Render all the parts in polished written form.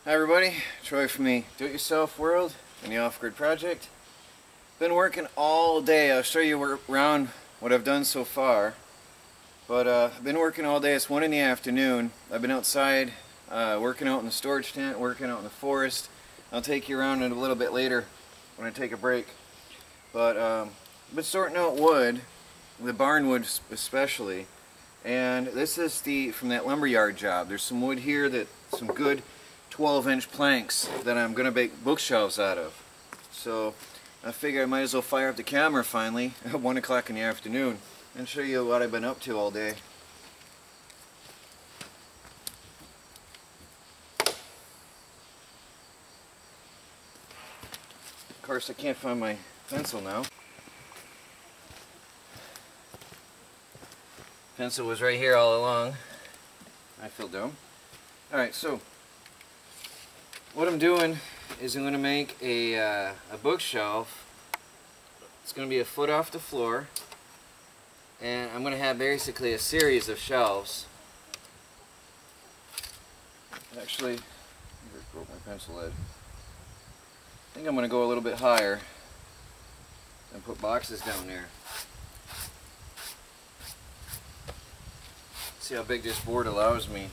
Hi everybody, Troy from the Do-It-Yourself World and the Off-Grid Project. Been working all day. I'll show you around what I've done so far. But I've been working all day. It's 1 in the afternoon. I've been outside working out in the storage tent, working out in the forest. I'll take you around it a little bit later when I take a break. But I've been sorting out wood, the barn wood especially. And this is from that lumberyard job. There's some wood here, some good 12-inch planks that I'm going to make bookshelves out of. So I figure I might as well fire up the camera finally at 1 o'clock in the afternoon and show you what I've been up to all day. Of course I can't find my pencil now. Pencil was right here all along. I feel dumb. Alright, so what I'm doing is I'm going to make a bookshelf. It's going to be a foot off the floor, and I'm going to have basically a series of shelves. Actually, I just broke my pencil head. I think I'm going to go a little bit higher and put boxes down there. See how big this board allows me.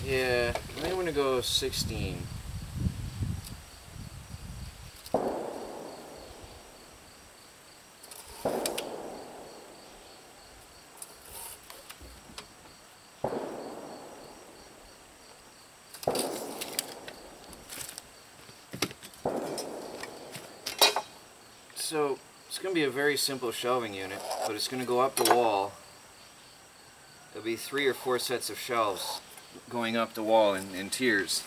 Yeah, I think I'm going to go 16. So it's going to be a very simple shelving unit, but it's going to go up the wall. There'll be 3 or 4 sets of shelves going up the wall in tiers,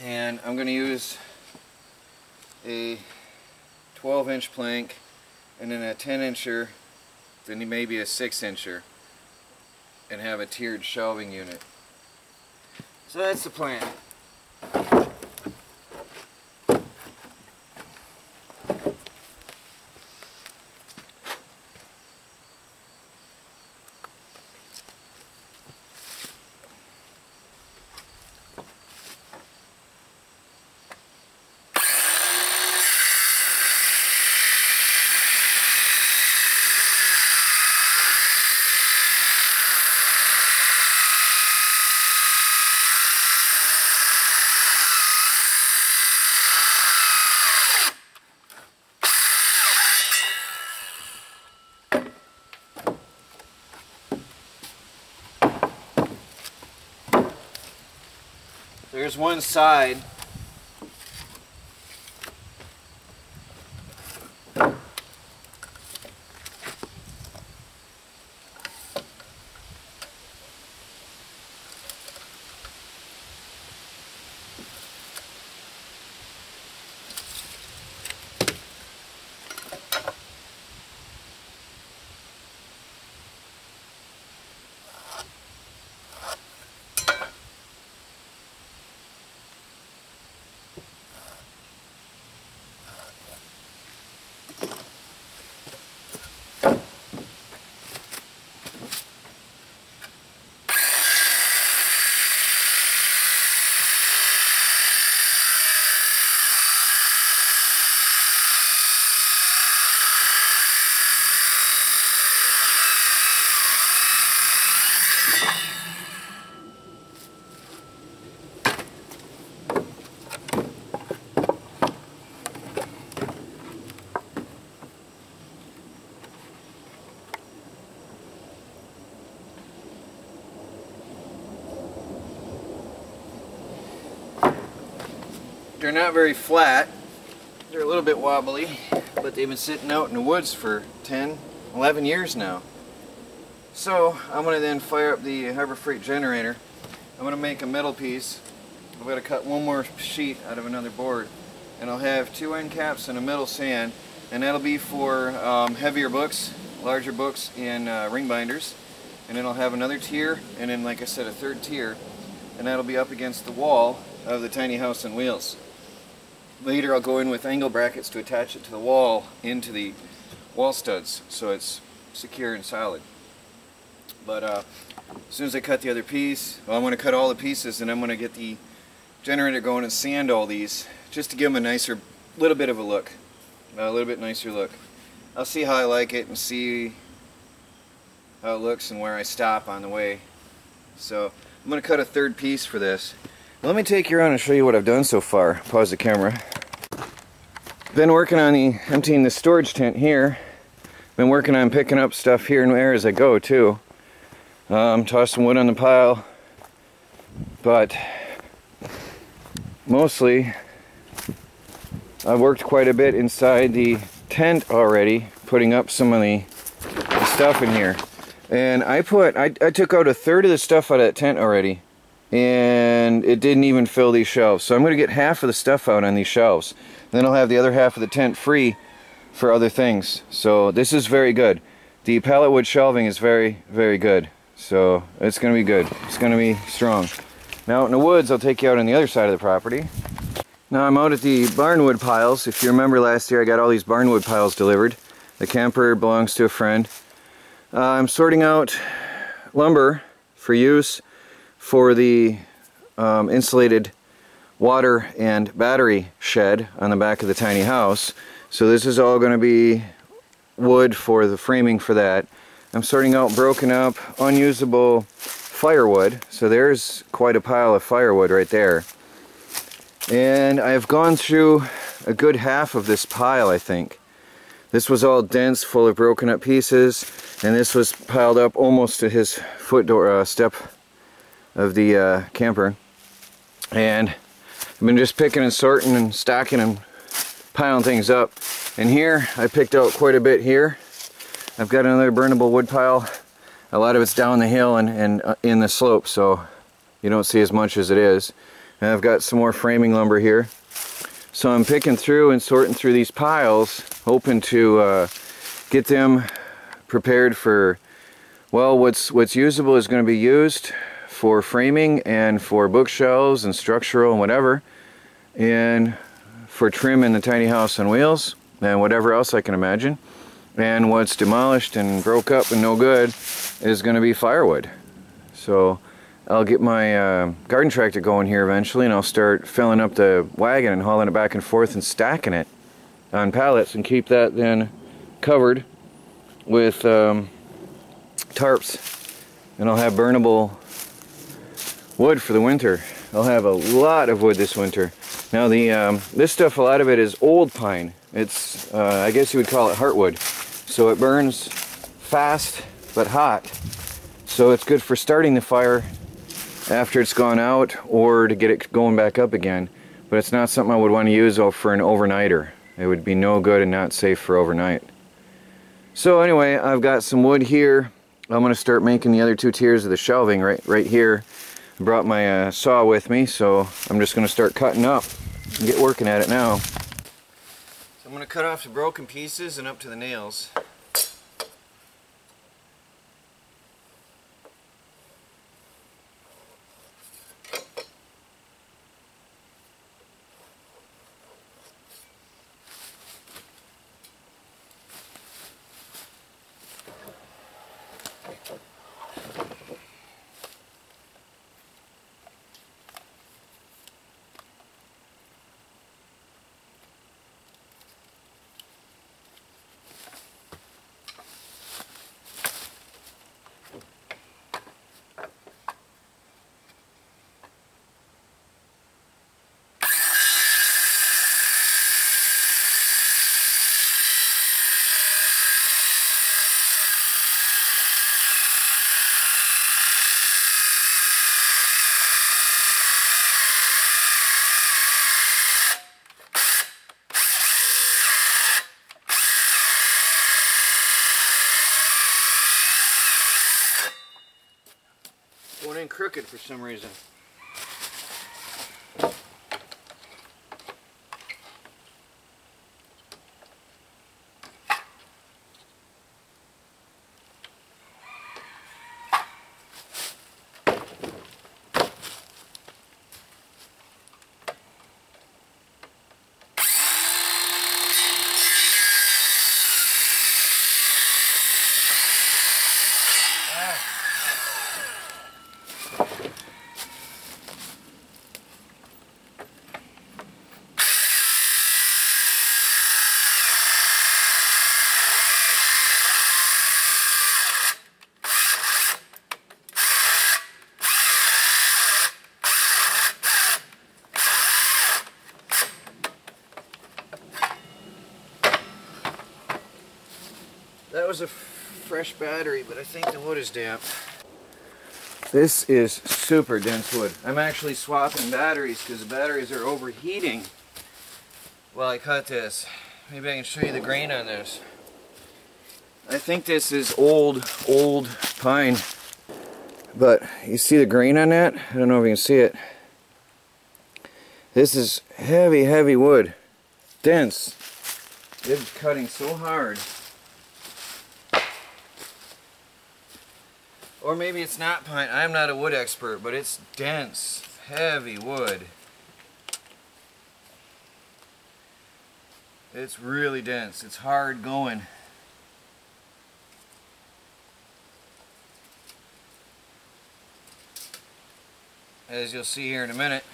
and I'm going to use a 12-inch plank and then a 10-incher, then maybe a 6-incher, and have a tiered shelving unit. So that's the plan. There's one side. They're not very flat. They're a little bit wobbly, but they've been sitting out in the woods for 10, 11 years now. So I'm going to then fire up the Harbor Freight generator. I'm going to make a metal piece. I'm going to cut one more sheet out of another board, and I'll have 2 end caps and a metal sand, and that'll be for heavier books, larger books in ring binders. And then I'll have another tier, and then, like I said, a 3rd tier, and that'll be up against the wall of the tiny house on wheels. Later I'll go in with angle brackets to attach it to the wall, into the wall studs, so it's secure and solid. But as soon as I cut the other piece, well, I'm going to cut all the pieces, and I'm going to get the generator going and sand all these just to give them a nicer, little bit of a look, a little bit nicer look. I'll see how I like it and see how it looks and where I stop on the way. So I'm going to cut a third piece for this. Let me take you around and show you what I've done so far. Pause the camera. Been working on emptying the storage tent here. Been working on picking up stuff here and there as I go too. Tossing wood on the pile, but mostly I've worked quite a bit inside the tent already, putting up some of the stuff in here. And I took out a third of the stuff out of that tent already, and it didn't even fill these shelves. So I'm going to get half of the stuff out on these shelves. Then I'll have the other half of the tent free for other things. So this is very good. The pallet wood shelving is very, very good. So it's going to be good. It's going to be strong. Now out in the woods, I'll take you out on the other side of the property. Now I'm out at the barnwood piles. If you remember last year, I got all these barnwood piles delivered. The camper belongs to a friend. I'm sorting out lumber for use for the insulated water and battery shed on the back of the tiny house. So this is all going to be wood for the framing for that. I'm sorting out broken up, unusable firewood. So there's quite a pile of firewood right there. And I've gone through a good half of this pile, I think. This was all dense, full of broken up pieces, and this was piled up almost to his foot door step of the camper. And I've been just picking and sorting and stacking and piling things up. And here, I picked out quite a bit here. I've got another burnable wood pile. A lot of it's down the hill and in the slope, so you don't see as much as it is. And I've got some more framing lumber here. So I'm picking through and sorting through these piles, hoping to get them prepared for, well, what's usable is going to be used for framing and for bookshelves and structural and whatever, and for trim in the tiny house on wheels and whatever else I can imagine. And what's demolished and broke up and no good is going to be firewood. So I'll get my garden tractor going here eventually, and I'll start filling up the wagon and hauling it back and forth and stacking it on pallets, and keep that then covered with tarps. And I'll have burnable wood for the winter. I'll have a lot of wood this winter. Now this stuff, a lot of it is old pine. It's I guess you would call it heartwood. So it burns fast but hot. So it's good for starting the fire after it's gone out, or to get it going back up again. But it's not something I would want to use for an overnighter. It would be no good and not safe for overnight. So anyway, I've got some wood here. I'm going to start making the other two tiers of the shelving right here. I brought my saw with me, so I'm just going to start cutting up and get working at it now. So I'm going to cut off the broken pieces and up to the nails. Going in crooked for some reason. That was a fresh battery, but I think the wood is damp. This is super dense wood. I'm actually swapping batteries because the batteries are overheating while I cut this. Maybe I can show you the grain on this. I think this is old pine. But you see the grain on that? I don't know if you can see it. This is heavy wood. Dense. It's cutting so hard. Or maybe it's not pine. I'm not a wood expert, but it's dense, heavy wood. It's really dense. It's hard going. As you'll see here in a minute.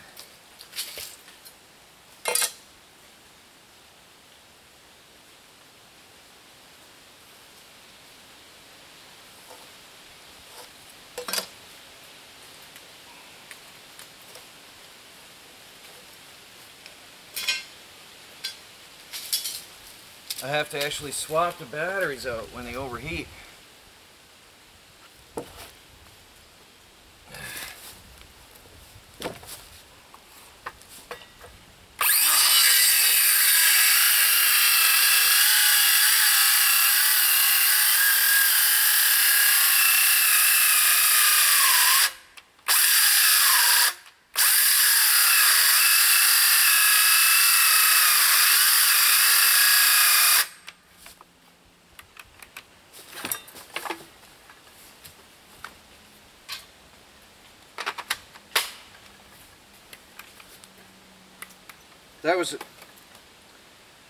I have to actually swap the batteries out when they overheat.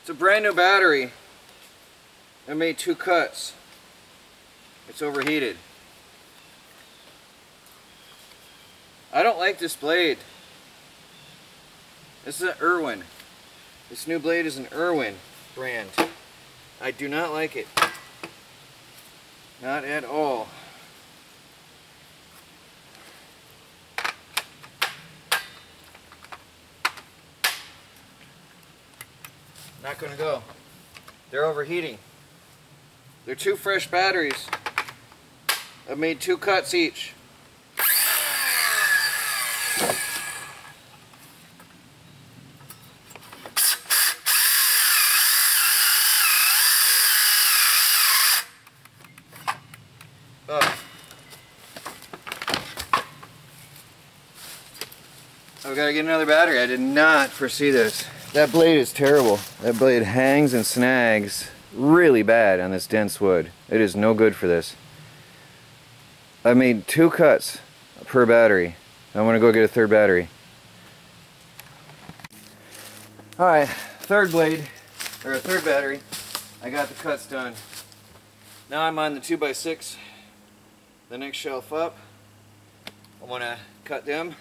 It's a brand new battery. I made 2 cuts. It's overheated. I don't like this blade. This is an Irwin. This new blade is an Irwin brand. I do not like it. Not at all. Not gonna go. They're overheating. They're 2 fresh batteries. I've made 2 cuts each. Oh. I've got to get another battery. I did not foresee this. That blade is terrible. That blade hangs and snags really bad on this dense wood. It is no good for this. I made 2 cuts per battery. I want to go get a 3rd battery. Alright, 3rd blade, or a 3rd battery. I got the cuts done. Now I'm on the 2x6, the next shelf up. I want to cut them.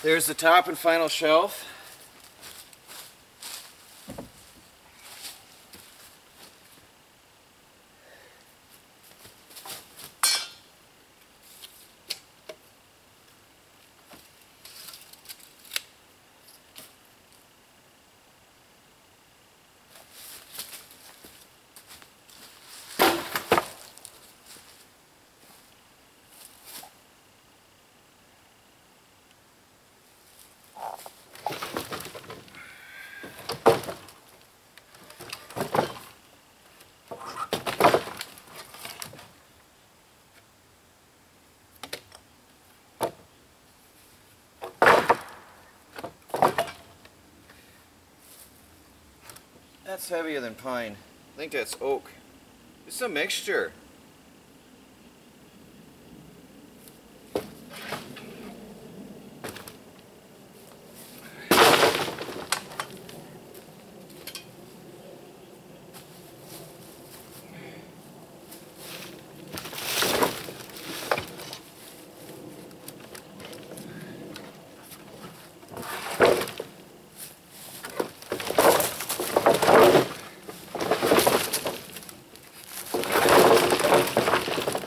There's the top and final shelf. That's heavier than pine. I think that's oak. It's a mixture.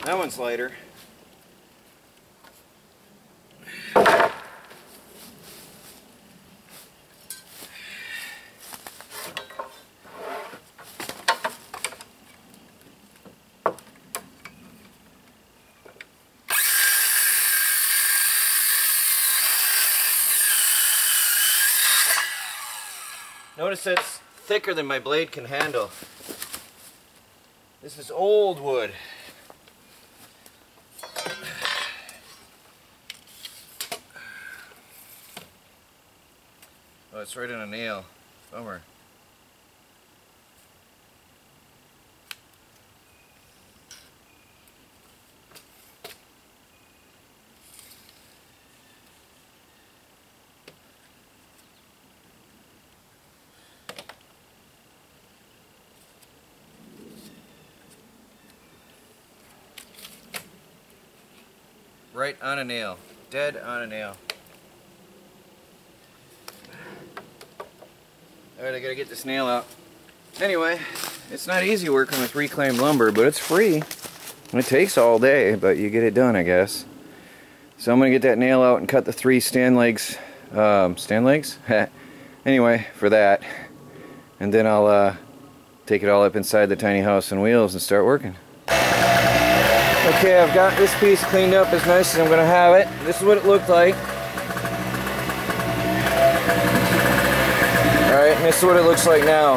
That one's lighter. Notice it's thicker than my blade can handle. This is old wood. Oh, it's right in a nail. Bummer. Right on a nail. Dead on a nail. Alright, I gotta get this nail out. Anyway, it's not easy working with reclaimed lumber, but it's free. It takes all day, but you get it done, I guess. So I'm gonna get that nail out and cut the 3 stand legs. Stand legs? Anyway, for that. And then I'll take it all up inside the tiny house on wheels and start working. Okay, I've got this piece cleaned up as nice as I'm gonna have it. This is what it looked like. Alright, and this is what it looks like now.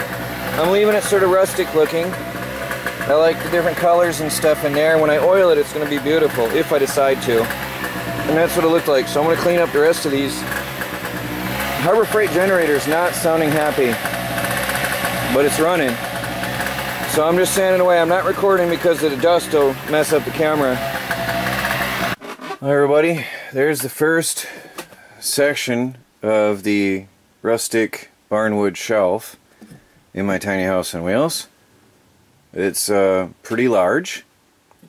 I'm leaving it sort of rustic looking. I like the different colors and stuff in there. When I oil it, it's going to be beautiful, if I decide to. And that's what it looked like. So I'm going to clean up the rest of these. Harbor Freight generator is not sounding happy, but it's running. So I'm just sanding away. I'm not recording because of the dust will mess up the camera. Hi everybody, there's the first section of the rustic barnwood shelf in my tiny house on wheels. It's pretty large,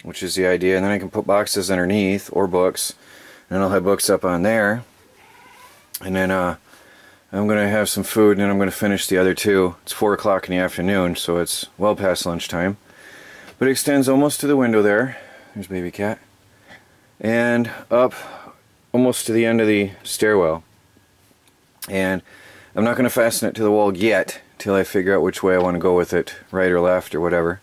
which is the idea, and then I can put boxes underneath or books, and I'll have books up on there. And then I'm going to have some food, and then I'm going to finish the other 2. It's 4 o'clock in the afternoon, so it's well past lunchtime. But it extends almost to the window there. There's baby cat. And up almost to the end of the stairwell. And I'm not going to fasten it to the wall yet, till I figure out which way I want to go with it, right or left or whatever.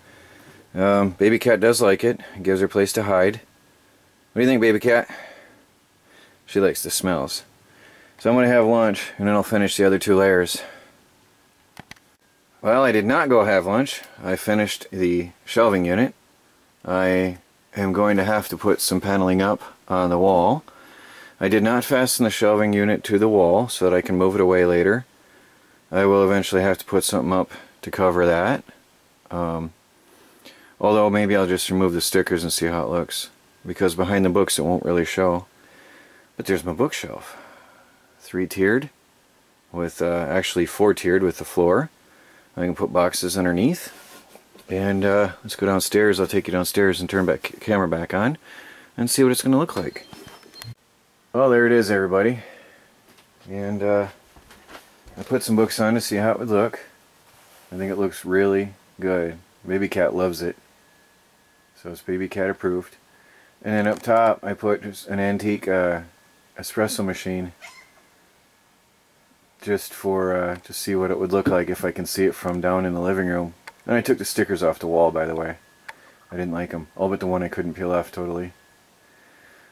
Baby cat does like it. It gives her a place to hide. What do you think, baby cat? She likes the smells. So I'm going to have lunch, and then I'll finish the other 2 layers. Well, I did not go have lunch. I finished the shelving unit. I am going to have to put some paneling up on the wall. I did not fasten the shelving unit to the wall so that I can move it away later. I will eventually have to put something up to cover that. Although maybe I'll just remove the stickers and see how it looks. Because behind the books it won't really show. But there's my bookshelf. 3-tiered. With actually 4-tiered with the floor. I can put boxes underneath. And let's go downstairs. I'll take you downstairs and turn back camera back on and see what it's going to look like. Well, there it is, everybody. And I put some books on to see how it would look. I think it looks really good. Baby cat loves it. So it's baby cat approved. And then up top I put just an antique espresso machine. Just for to see what it would look like if I can see it from down in the living room. And I took the stickers off the wall, by the way. I didn't like them. All but the one I couldn't peel off totally.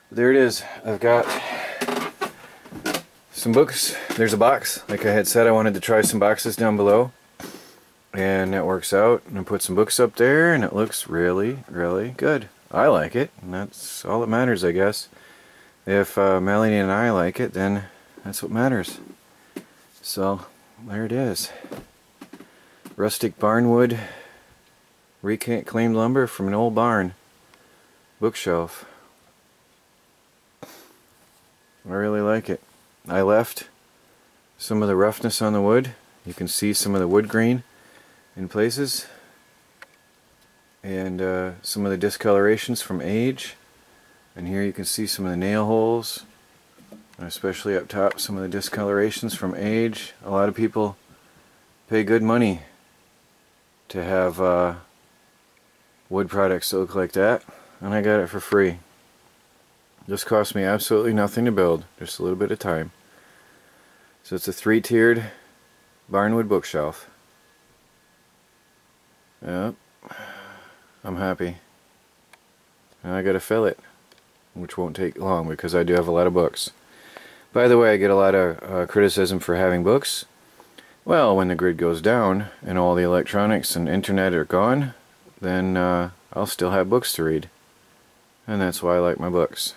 But there it is. I've got some books. There's a box. Like I had said, I wanted to try some boxes down below. And that works out. And I put some books up there, and it looks really, really good. I like it, and that's all that matters, I guess. If Melanie and I like it, then that's what matters. So, there it is. rustic barnwood reclaimed lumber from an old barn bookshelf. I really like it. I left some of the roughness on the wood. You can see some of the wood grain in places, and some of the discolorations from age. And here you can see some of the nail holes, and especially up top some of the discolorations from age. A lot of people pay good money to have wood products that look like that, and I got it for free. This cost me absolutely nothing to build, just a little bit of time. So it's a 3-tiered barnwood bookshelf. Yep, I'm happy. Now I gotta fill it, which won't take long because I do have a lot of books. By the way, I get a lot of criticism for having books. Well, when the grid goes down and all the electronics and internet are gone, then I'll still have books to read. And that's why I like my books.